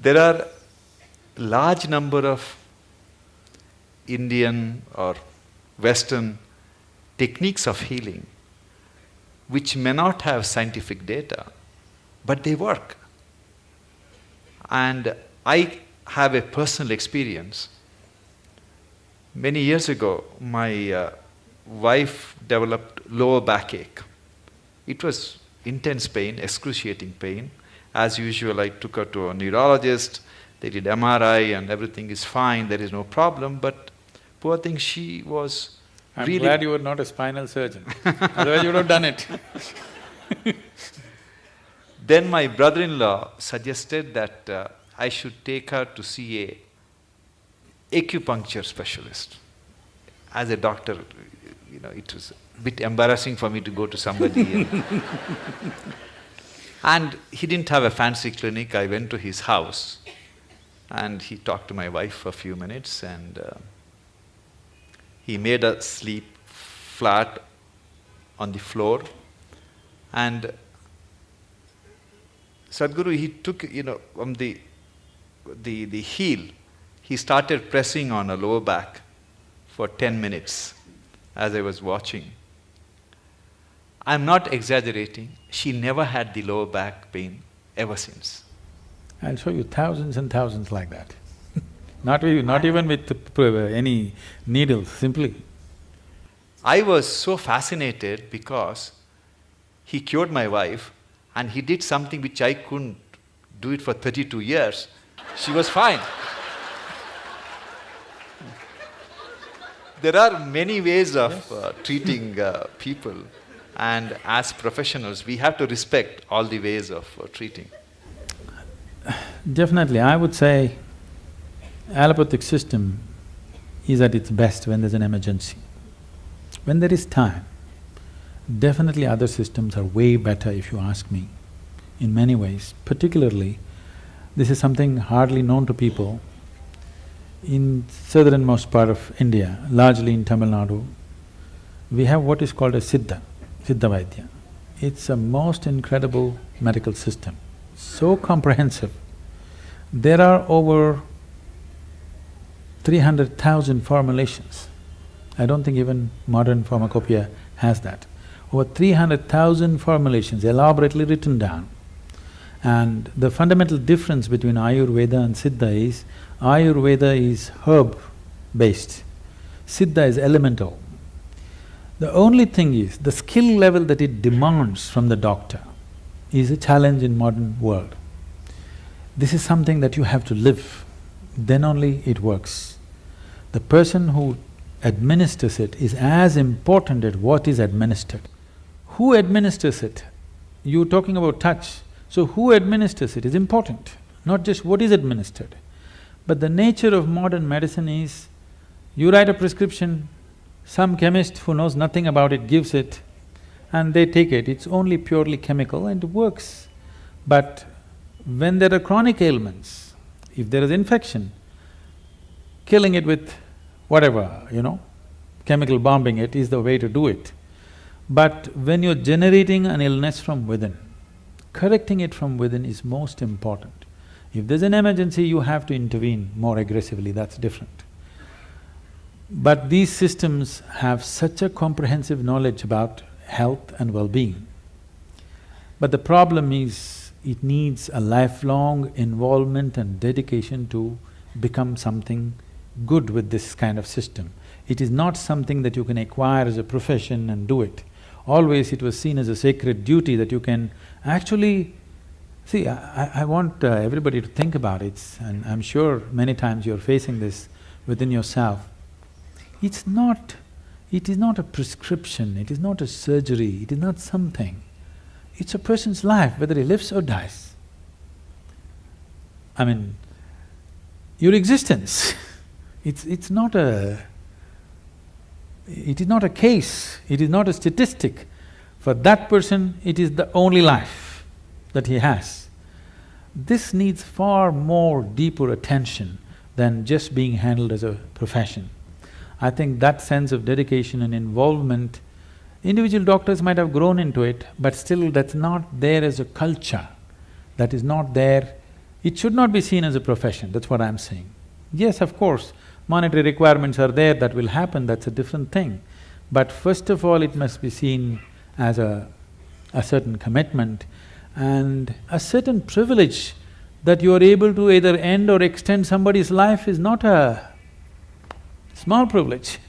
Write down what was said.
There are large number of Indian or Western techniques of healing which may not have scientific data, but they work. And I have a personal experience. Many years ago, my wife developed lower backache. It was intense pain, excruciating pain. As usual, I took her to a neurologist. They did MRI and everything is fine, there is no problem, but poor thing, she was I'm really… glad you were not a spinal surgeon, otherwise you would have done it. Then my brother-in-law suggested that I should take her to see a acupuncture specialist. As a doctor, it was a bit embarrassing for me to go to somebody. And he didn't have a fancy clinic. I went to his house and he talked to my wife for a few minutes and he made her sleep flat on the floor. And Sadhguru, he took, from the heel, he started pressing on her lower back for 10 minutes as I was watching. I'm not exaggerating, she never had the lower back pain ever since. I'll show you thousands and thousands like that. Not even with any needles, simply. I was so fascinated because he cured my wife and he did something which I couldn't do it for 32 years. She was fine. There are many ways of treating people, and as professionals, we have to respect all the ways of treating. Definitely, I would say allopathic system is at its best when there's an emergency. When there is time, definitely other systems are way better if you ask me, in many ways. Particularly, this is something hardly known to people. In southernmost part of India, largely in Tamil Nadu, we have what is called a Siddha Vaidya. It's a most incredible medical system, so comprehensive. There are over 300,000 formulations. I don't think even modern pharmacopoeia has that. Over 300,000 formulations elaborately written down. And the fundamental difference between Ayurveda and Siddha is, Ayurveda is herb-based, Siddha is elemental. The only thing is, the skill level that it demands from the doctor is a challenge in modern world. This is something that you have to live, then only it works. The person who administers it is as important as what is administered. Who administers it? You're talking about touch, so who administers it is important, not just what is administered. But the nature of modern medicine is, you write a prescription, some chemist who knows nothing about it gives it, and they take it. It's only purely chemical and it works. But when there are chronic ailments, if there is infection, killing it with whatever, chemical bombing it is the way to do it. But when you're generating an illness from within, correcting it from within is most important. If there's an emergency, you have to intervene more aggressively, that's different. But these systems have such a comprehensive knowledge about health and well-being. But the problem is, it needs a lifelong involvement and dedication to become something good with this kind of system. It is not something that you can acquire as a profession and do it. Always it was seen as a sacred duty that you can actually… See, I want everybody to think about it, and I'm sure many times you're facing this within yourself. It is not a prescription, it is not a surgery, it is not something. It's a person's life, whether he lives or dies. I mean, your existence, it's not a… it is not a case, it is not a statistic. For that person, it is the only life that he has. This needs far more deeper attention than just being handled as a profession. I think that sense of dedication and involvement, individual doctors might have grown into it, but still that's not there as a culture, that is not there It should not be seen as a profession, that's what I'm saying. Yes, of course, monetary requirements are there, that will happen, that's a different thing. But first of all, it must be seen as a certain commitment and a certain privilege that you are able to either end or extend somebody's life is not a small privilege.